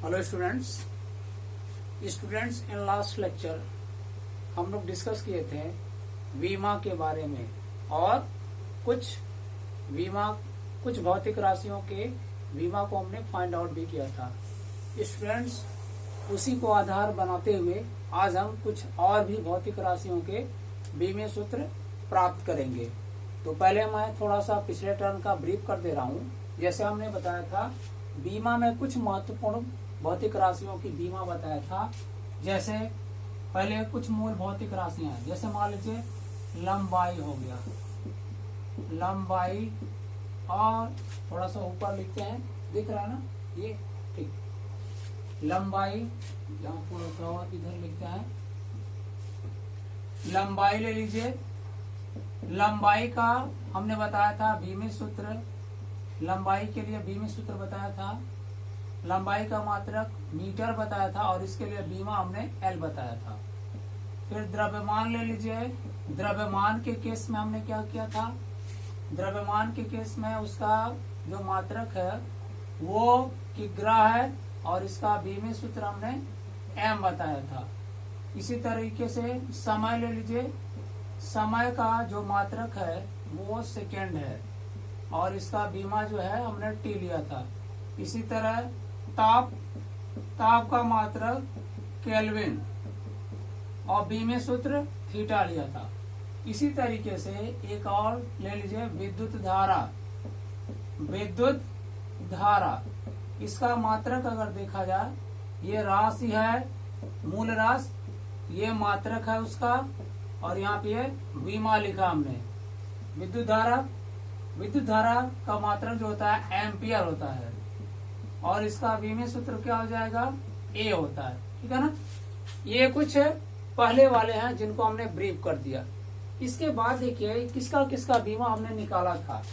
Hello students in last lecture हम लोग discuss किए थे बीमा के बारे में और कुछ भौतिक राशियों के बीमा को हमने फाइंड आउट भी किया था। स्टूडेंट्स, उसी को आधार बनाते हुए आज हम कुछ और भी भौतिक राशियों के बीमे सूत्र प्राप्त करेंगे। तो पहले मैं थोड़ा सा पिछले टर्म का ब्रीफ कर दे रहा हूँ। जैसे हमने बताया था बीमा में कुछ महत्वपूर्ण भौतिक राशियों की बीमा बताया था। जैसे पहले कुछ मूल भौतिक राशियां हैं, जैसे मान लीजिए लंबाई हो गया, लंबाई, और थोड़ा सा ऊपर लिखते हैं, दिख रहा है ना ये, ठीक, लंबाई, यहाँ थोड़ा सा और इधर लिखते हैं, लंबाई ले लीजिए। लंबाई का हमने बताया था बीमे सूत्र, लंबाई के लिए बीमे सूत्र बताया था, लंबाई का मात्रक मीटर बताया था और इसके लिए बीमा हमने एल बताया था। फिर द्रव्यमान ले लीजिए। द्रव्यमान के केस में हमने क्या किया था, द्रव्यमान के केस में उसका जो मात्रक है वो किग्रा है और इसका बीमे सूत्र हमने एम बताया था। इसी तरीके से समय ले लीजिए। समय का जो मात्रक है वो सेकेंड है और इसका बीमा जो है हमने टी लिया था। इसी तरह ताप का मात्रक केल्विन और बीमे सूत्र थीटा लिया था। इसी तरीके से एक और ले लीजिए, विद्युत धारा, इसका मात्रक अगर देखा जाए, ये राशि है, मूल राशि, ये मात्रक है उसका, और यहाँ पे बीमा लिखा हमने। विद्युत धारा का मात्रक जो होता है एम्पियर होता है और इसका बीमे सूत्र क्या हो जाएगा, ए होता है। ठीक है ना। ये कुछ पहले वाले हैं जिनको हमने ब्रीफ कर दिया। इसके बाद देखिए किसका बीमा हमने निकाला था।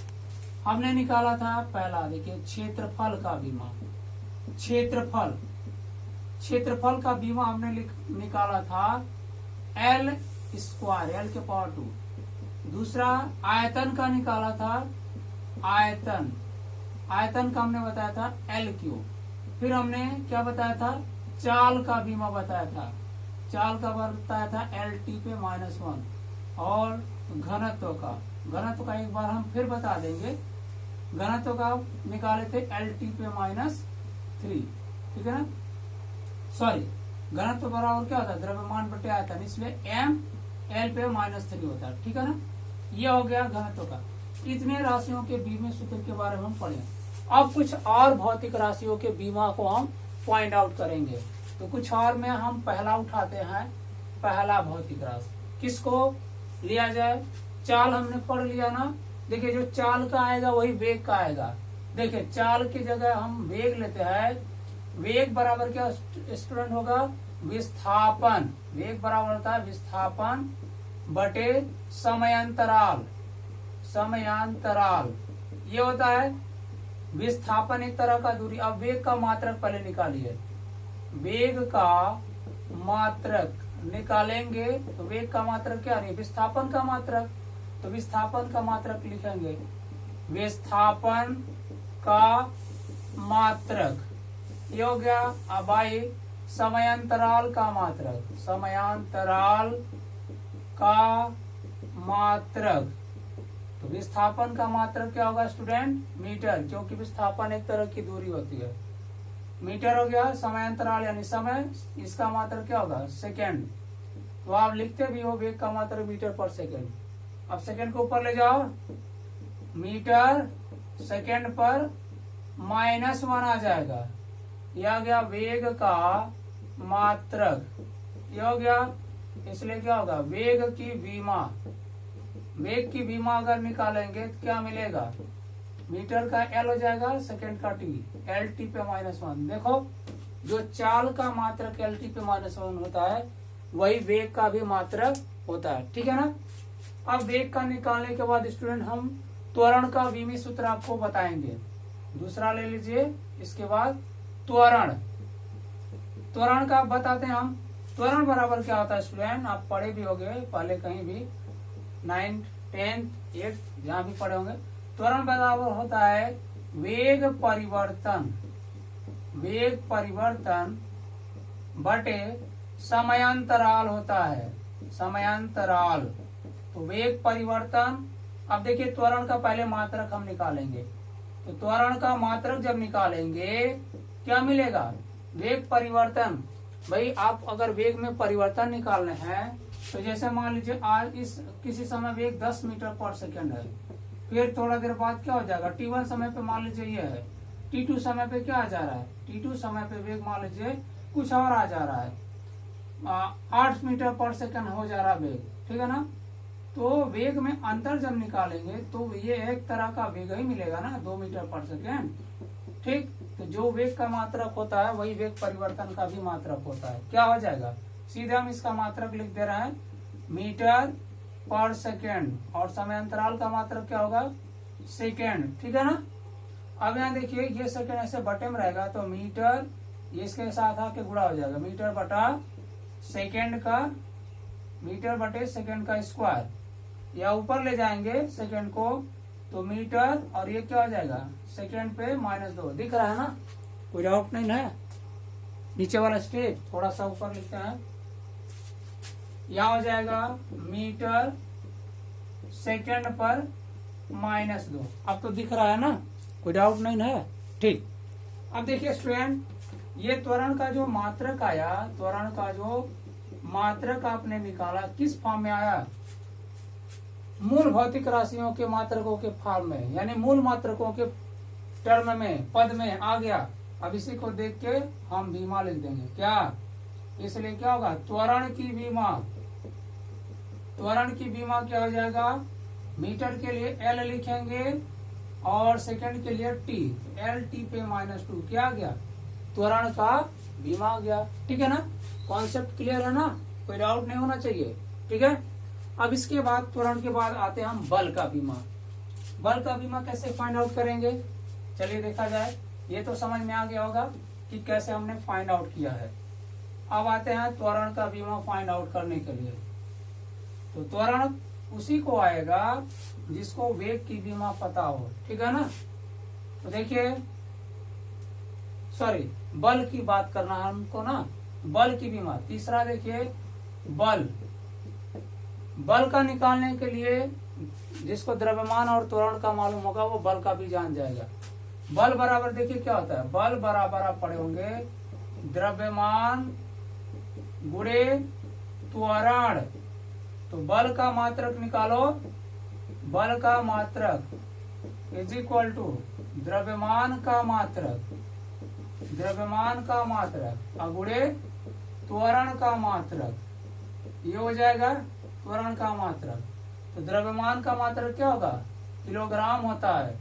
हमने निकाला था पहला, देखिए क्षेत्रफल का बीमा। क्षेत्रफल का बीमा हमने निकाला था एल स्क्वायर, एल के पावर 2। दूसरा आयतन का निकाला था, आयतन का हमने बताया था एल क्यूब। फिर हमने क्या बताया था, चाल का बीमा बताया था, चाल का बताया था एल टी पे -1। और घनत्व का एक बार हम फिर बता देंगे, घनत्व का निकाले थे एल टी पे -3। ठीक है ना, सॉरी, घनत्व बराबर क्या होता है, द्रव्यमान बटे आयतन, इसलिए एम एल पे -3 होता है। ठीक है ना, ये हो गया घनत्व का। इतने राशियों के बीमे सूत्र के बारे में हम पढ़े। अब कुछ और भौतिक राशियों के बीमा को हम फाइंड आउट करेंगे। तो कुछ और में हम पहला उठाते हैं, पहला भौतिक राशि किसको लिया जाए, चाल हमने पढ़ लिया ना। देखिए जो चाल का आएगा वही वेग का आएगा। देखिए चाल की जगह हम वेग लेते हैं। वेग बराबर क्या स्टूडेंट होगा, विस्थापन। वेग बराबर होता है विस्थापन बटे समयांतराल। ये होता है विस्थापन, एक तरह का दूरी। अब वेग का मात्रक पहले निकालिए, वेग का मात्रक निकालेंगे तो वेग का मात्रक क्या नहीं, विस्थापन का मात्रक। तो विस्थापन का मात्रक लिखेंगे, विस्थापन का मात्रक, ये हो गया। अब आइए समयांतराल का मात्रक, समयांतराल का मात्रक। तो विस्थापन का मात्रक क्या होगा स्टूडेंट, मीटर, क्योंकि विस्थापन एक तरह की दूरी होती है। मीटर हो गया। समयांतराल यानी समय, इसका मात्रक क्या होगा, सेकेंड। तो आप लिखते भी हो वेग का मात्रक मीटर पर सेकेंड। अब सेकेंड को ऊपर ले जाओ, मीटर सेकेंड पर -1 आ जाएगा। यह आ गया वेग का मात्रक, यह हो गया। इसलिए क्या होगा, वेग की बीमा अगर निकालेंगे तो क्या मिलेगा, मीटर का एल हो जाएगा, सेकेंड का टी, एल टी पे -1। देखो जो चाल का मात्रक एल टी पे -1 होता है वही वेग का भी मात्रक होता है। ठीक है ना। अब वेग का निकालने के बाद स्टूडेंट हम त्वरण का बीमी सूत्र आपको बताएंगे। दूसरा ले लीजिए। इसके बाद त्वरण का बताते हैं हम। त्वरण बराबर क्या होता है स्टूडेंट, आप पढ़े भी होंगे पहले कहीं भी, 9th 10th 8th जहां भी पढ़े होंगे। त्वरण बराबर होता है वेग परिवर्तन वेग परिवर्तन बटे समयांतराल होता है, समयांतराल। तो वेग परिवर्तन, अब देखिए त्वरण का पहले मात्रक हम निकालेंगे। तो त्वरण का मात्रक जब निकालेंगे क्या मिलेगा, वेग परिवर्तन। भाई आप अगर वेग में परिवर्तन निकालने हैं तो जैसे मान लीजिए आज इस किसी समय वेग 10 मीटर पर सेकंड है, फिर थोड़ा देर बाद क्या हो जाएगा, t1 समय पे मान लीजिए ये है, t2 समय पे क्या आ जा रहा है, t2 समय पे वेग मान लीजिए कुछ और आ जा रहा है, 8 मीटर पर सेकंड हो जा रहा है वेग, ठीक है ना। तो वेग में अंतर जब निकालेंगे तो ये एक तरह का वेग ही मिलेगा ना, 2 मीटर पर सेकेंड, ठीक। तो जो वेग का मात्रक होता है वही वेग परिवर्तन का भी मात्रक होता है। क्या हो जाएगा, सीधे हम इसका मात्रक लिख दे रहे हैं मीटर पर सेकेंड, और समय अंतराल का मात्रक क्या होगा, सेकेंड, ठीक है ना। अब यहाँ देखिए ये सेकेंड ऐसे बटे में रहेगा तो मीटर ये इसके साथ आके गुणा हो जाएगा, मीटर बटा सेकेंड का, मीटर बटे सेकेंड का स्क्वायर, या ऊपर ले जाएंगे सेकेंड को तो मीटर, और ये क्या हो जाएगा सेकेंड पे -2, दिख रहा है ना, कोई डाउट नहीं है। नीचे वाला स्टेप थोड़ा सा ऊपर लिखते हैं, यहाँ हो जाएगा मीटर सेकेंड पर -2, अब तो दिख रहा है ना, कोई डाउट नहीं है, ठीक। अब देखिए स्टूडेंट, ये त्वरण का जो मात्रक आया, त्वरण का जो मात्रक आपने निकाला किस फॉर्म में आया, मूल भौतिक राशियों के मात्रकों के फॉर्म में, यानी मूल मात्रकों के टर्म में, पद में आ गया। अब इसी को देख के हम बीमा लिख देंगे, क्या, इसलिए क्या होगा, त्वरण की बीमा, त्वरण की बीमा क्या हो जाएगा, मीटर के लिए L लिखेंगे और सेकंड के लिए T, LT पे -2, क्या आ गया, त्वरण का बीमा आ गया, ठीक है ना। कॉन्सेप्ट क्लियर है ना, कोई डाउट नहीं होना चाहिए, ठीक है। अब इसके बाद त्वरण के बाद आते हैं हम बल का बीमा। बल का बीमा कैसे फाइंड आउट करेंगे, चलिए देखा जाए। ये तो समझ में आ गया होगा कि कैसे हमने फाइंड आउट किया है। अब आते हैं त्वरण का बीमा फाइंड आउट करने के लिए। तो त्वरण उसी को आएगा जिसको वेग की बीमा पता हो, ठीक है ना। तो देखिए, सॉरी, बल की बात करना है हमको ना, बल की बीमा। तीसरा देखिए बल, बल का निकालने के लिए जिसको द्रव्यमान और त्वरण का मालूम होगा वो बल का भी जान जाएगा। बल बराबर देखिए क्या होता है, बल बराबर आप पढ़े होंगे द्रव्यमान गुणे त्वरण। तो बल का मात्रक निकालो, बल का मात्रक इज इक्वल टू द्रव्यमान का मात्रक, द्रव्यमान का मात्रक अगुणे त्वरण का मात्रक, ये हो जाएगा त्वरण का मात्रक। तो द्रव्यमान का मात्रक क्या होगा, किलोग्राम होता है,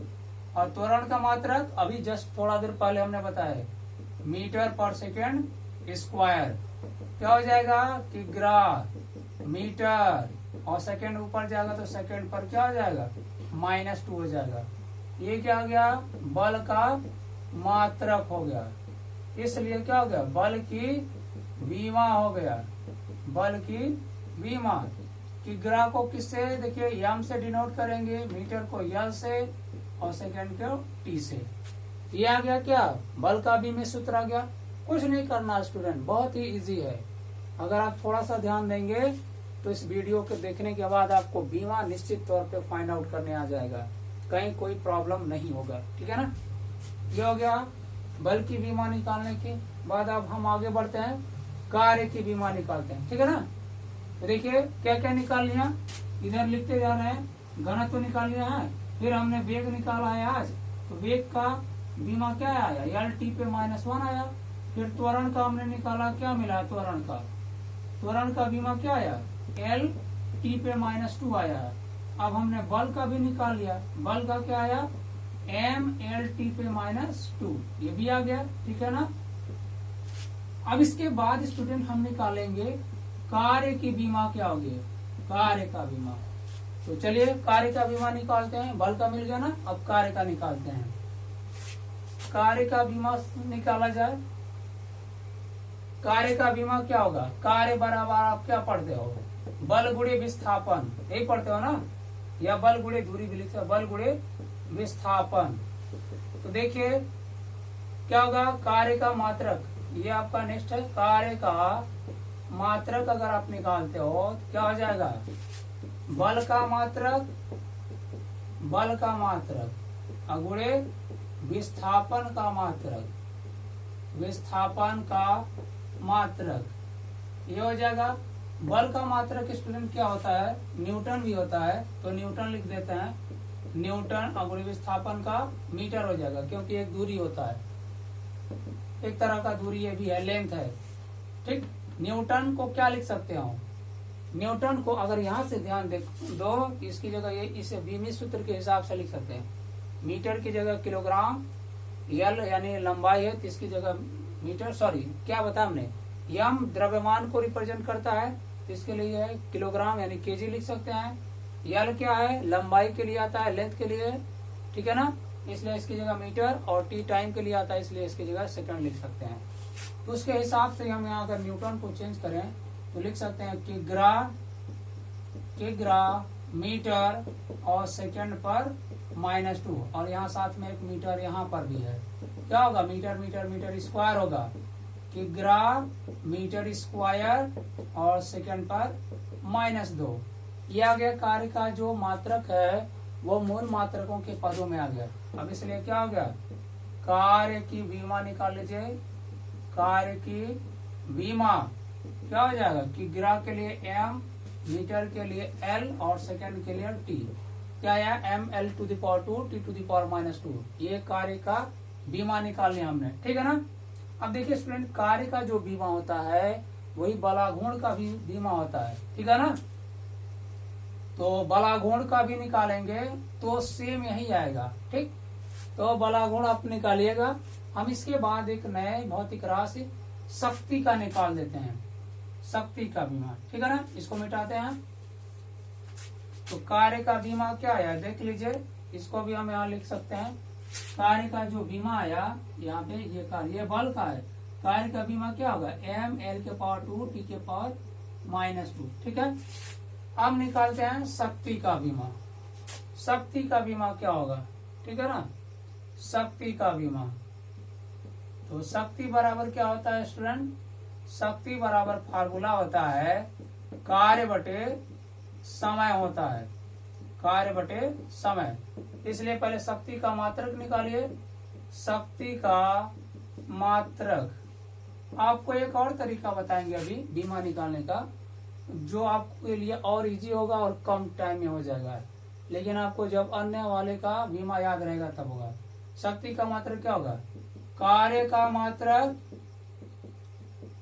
और त्वरण का मात्रक अभी जस्ट थोड़ा देर पहले हमने बताया मीटर पर सेकेंड स्क्वायर। क्या हो जाएगा, किग्रा मीटर, और सेकेंड ऊपर जाएगा तो सेकेंड पर क्या हो जाएगा, -2 हो जाएगा। ये क्या हो गया, बल का मात्रक हो गया। इसलिए क्या हो गया, बल की बीमा हो गया, बल की बीमा। किग्रा को किससे, देखिए यम से डिनोट करेंगे, मीटर को यल से, और सेकेंड को टी से। ये आ गया क्या, बल का भी में सूत्र आ गया। कुछ नहीं करना स्टूडेंट, बहुत ही इजी है। अगर आप थोड़ा सा ध्यान देंगे तो इस वीडियो के देखने के बाद आपको बीमा निश्चित तौर पे फाइंड आउट करने आ जाएगा, कहीं कोई प्रॉब्लम नहीं होगा, ठीक है ना। ये हो गया बल की बीमा निकालने के बाद। अब हम आगे बढ़ते हैं, कार्य की बीमा निकालते हैं, ठीक है ना। तो देखिए क्या क्या निकाल लिया, इधर लिखते जा रहे हैं। घनत्व निकाल लिया है, फिर हमने वेग निकाला है आज, तो वेग का बीमा क्या आया, LT पे -1 आया। फिर त्वरण का हमने निकाला, क्या मिला, त्वरण का बीमा क्या आया, LT पे -2 आया। अब हमने बल का भी निकाल लिया, बल का क्या आया, MLT पे -2, ये भी आ गया, ठीक है ना। अब इसके बाद स्टूडेंट हम निकालेंगे कार्य की बीमा, क्या हो गया, कार्य का बीमा। तो चलिए कार्य का बीमा निकालते हैं, बल का मिल गया ना, अब कार्य का निकालते हैं। कार्य का बीमा निकाला जाए, कार्य का बीमा क्या होगा, कार्य बराबर आप क्या पढ़ते हो, बल गुणे विस्थापन, यही पढ़ते हो ना, या बल गुणे दूरी भी लिखते हो, बल गुणे विस्थापन। तो देखिए क्या होगा, कार्य का मात्रक, ये आपका नेक्स्ट है, कार्य का मात्रक अगर आप निकालते हो तो क्या हो जाएगा, बल का मात्रक, बल का मात्रक अगुणे विस्थापन का मात्रक, विस्थापन का मात्रक, ये हो जाएगा। बल का मात्रक स्टूडेंट क्या होता है, न्यूटन भी होता है, तो न्यूटन लिख देते हैं, न्यूटन अगुणे विस्थापन का मीटर हो जाएगा, क्योंकि एक दूरी होता है, एक तरह का दूरी ये भी है, लेंथ है, ठीक। न्यूटन को क्या लिख सकते हो, न्यूटन को अगर यहाँ से ध्यान दो, इसकी जगह ये इसे बीमी सूत्र के हिसाब से लिख सकते हैं, मीटर की जगह किलोग्राम, यल यानी लंबाई है तो इसकी जगह मीटर, सॉरी क्या बताया हमने, यम द्रव्यमान को रिप्रेजेंट करता है तो इसके लिए है किलोग्राम यानी केजी लिख सकते हैं, यल क्या है, लंबाई के लिए आता है, लेंथ के लिए, ठीक है ना, इसलिए इसकी जगह मीटर, और टी टाइम के लिए आता है इसलिए इसकी जगह सेकंड लिख सकते हैं। तो उसके हिसाब से हम यहाँ अगर न्यूटन को चेंज करें तो लिख सकते हैं किग्रा मीटर और सेकंड पर -2, और यहाँ साथ में एक मीटर यहाँ पर भी है, क्या होगा, मीटर मीटर मीटर स्क्वायर होगा, किग्रा मीटर स्क्वायर और सेकंड पर -2। ये आ गया कार्य का जो मात्रक है वो मूल मात्रकों के पदों में आ गया। अब इसलिए क्या हो गया, कार्य की बीमा निकाल लीजिए, कार्य की बीमा क्या हो जाएगा, किग्रा के लिए m, मीटर के लिए l और सेकंड के लिए t, क्या है, ml⁻², t⁻², ये कार्य का बीमा निकाल लिया हमने, ठीक है ना। अब देखिए स्टूडेंट, कार्य का जो बीमा होता है वही बलाघूर्ण का भी बीमा होता है, ठीक है ना। तो बलाघूर्ण का भी निकालेंगे तो सेम यही आएगा, ठीक। तो बलाघूर्ण आप निकालिएगा। हम इसके बाद एक नए भौतिक राशि शक्ति का निकाल देते हैं, शक्ति का बीमा, ठीक है ना, इसको मिटाते हैं। तो कार्य का बीमा क्या आया देख लीजिए, इसको भी हम यहाँ लिख सकते हैं, कार्य का जो बीमा आया यहाँ पे, ये कार्य, ये बल का है, कार्य का बीमा क्या होगा, ml⁻², t⁻², ठीक है। अब निकालते हैं शक्ति का बीमा, शक्ति का बीमा क्या होगा, ठीक है ना, शक्ति का बीमा। तो शक्ति बराबर क्या होता है स्टूडेंट, शक्ति बराबर फार्मूला होता है कार्य बटे समय होता है, कार्य बटे समय। इसलिए पहले शक्ति का मात्रक निकालिए, शक्ति का मात्रक। आपको एक और तरीका बताएंगे अभी बीमा निकालने का, जो आपके लिए और इजी होगा और कम टाइम में हो जाएगा, लेकिन आपको जब अन्य वाले का बीमा याद रहेगा तब होगा। शक्ति का मात्रक क्या होगा, कार्य का मात्रक,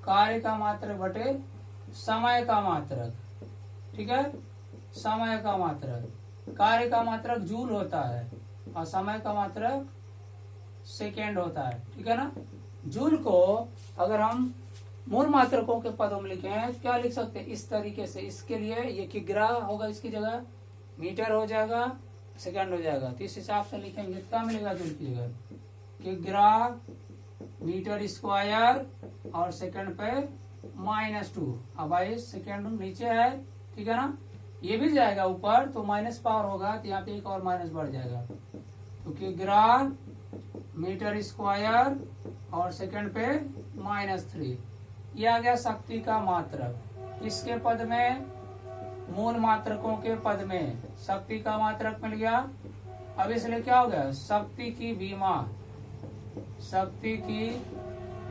कार्य का मात्रक बटे समय का मात्रक, ठीक है, समय का मात्रक। कार्य का मात्रक जूल होता है और समय का मात्रक सेकेंड होता है, ठीक है ना। जूल को अगर हम मूल मात्रकों के पदों में लिखें क्या लिख सकते हैं, इस तरीके से, इसके लिए ये किग्रा होगा, इसकी जगह मीटर हो जाएगा, सेकंड हो जाएगा, तो इस हिसाब से लिखेंगे क्या मिलेगा जूल की जगह, किग्रा मीटर स्क्वायर और सेकंड पे -2। अब आइए सेकंड नीचे है, ठीक है ना, ये भी जाएगा ऊपर तो माइनस पावर होगा, तो यहाँ पे एक और माइनस बढ़ जाएगा, तो किग्रा मीटर स्क्वायर और सेकंड पे -3। ये आ गया शक्ति का मात्रक, किसके पद में, मूल मात्रकों के पद में शक्ति का मात्रक मिल गया। अब इसलिए क्या हो गया, शक्ति की बीमा, शक्ति की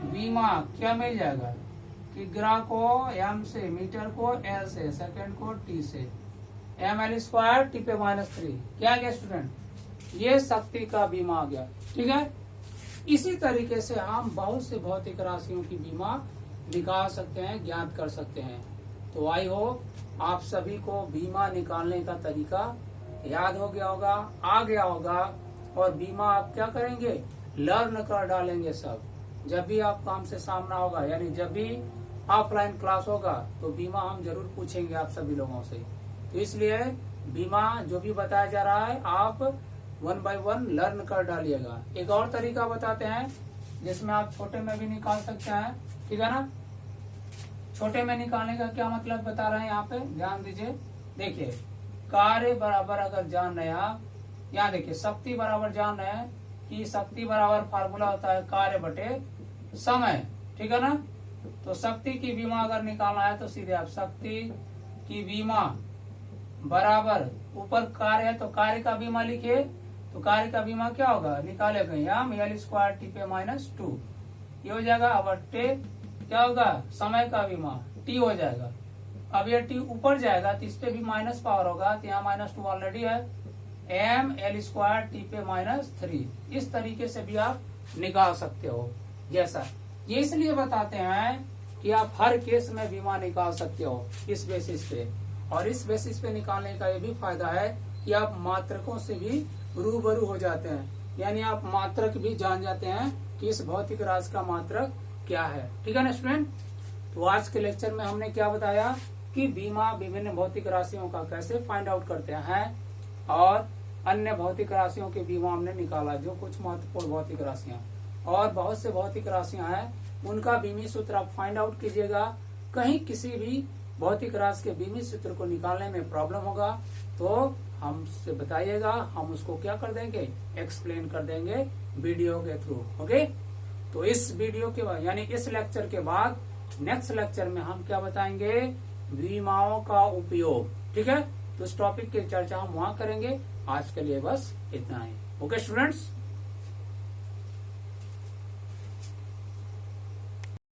बीमा क्या मिल जाएगा, किग्रा को m से, मीटर को l से, सेकंड को t से, ml² t पे -3। क्या आ गया स्टूडेंट, ये शक्ति का बीमा आ गया, ठीक है। इसी तरीके से हम बहुत से भौतिक राशियों की बीमा निकाल सकते हैं, ज्ञात कर सकते हैं। तो आई होप आप सभी को बीमा निकालने का तरीका याद हो गया होगा, आ गया होगा, और बीमा आप क्या करेंगे, लर्न कर डालेंगे सब। जब भी आप काम से सामना होगा, यानी जब भी ऑफलाइन क्लास होगा तो बीमा हम जरूर पूछेंगे आप सभी लोगों से। तो इसलिए बीमा जो भी बताया जा रहा है आप 1 by 1 लर्न कर डालिएगा। एक और तरीका बताते हैं जिसमें आप छोटे में भी निकाल सकते हैं, ठीक है ना। छोटे में निकालने का क्या मतलब बता रहे हैं, यहाँ पे ध्यान दीजिए। देखिए कार्य बराबर अगर जान रहे हैं आप, यहाँ देखिए शक्ति बराबर जान रहे हैं कि शक्ति बराबर फार्मूला होता है कार्य बटे समय, ठीक है ना। तो शक्ति की बीमा अगर निकालना है तो सीधे आप शक्ति की बीमा बराबर ऊपर कार्य है तो कार्य का बीमा लिखिए, तो कार्य का बीमा क्या होगा, निकालेगा हम एल स्क्वायर टी पे माइनस 2 ये हो जाएगा। अब टे क्या होगा, समय का बीमा टी हो जाएगा। अब ये टी ऊपर जाएगा तो इस पे भी माइनस पावर होगा, तो यहाँ -2 ऑलरेडी है, एम एल स्क्वायर टी पे -3। इस तरीके से भी आप निकाल सकते हो। जैसा ये इसलिए बताते हैं कि आप हर केस में बीमा निकाल सकते हो इस बेसिस पे, और इस बेसिस पे निकालने का ये भी फायदा है कि आप मात्रकों से भी रूबरू हो जाते हैं, यानी आप मात्रक भी जान जाते हैं कि इस भौतिक राशि का मात्रक क्या है। ठीक है ना स्टूडेंट। तो आज के लेक्चर में हमने क्या बताया कि बीमा विभिन्न भौतिक राशियों का कैसे फाइंड आउट करते हैं, और अन्य भौतिक राशियों के बीमा हमने निकाला, जो कुछ महत्वपूर्ण भौतिक राशियां और बहुत से भौतिक राशियां हैं उनका बीमी सूत्र आप फाइंड आउट कीजिएगा। कहीं किसी भी भौतिक राशि के बीमी सूत्र को निकालने में प्रॉब्लम होगा तो हमसे बताइएगा, हम उसको क्या कर देंगे, एक्सप्लेन कर देंगे वीडियो के थ्रू। ओके, तो इस वीडियो के बाद यानी इस लेक्चर के बाद नेक्स्ट लेक्चर में हम क्या बताएंगे, बीमाओं का उपयोग। ठीक है, तो इस टॉपिक की चर्चा हम वहां करेंगे। आज के लिए बस इतना ही। Okay students.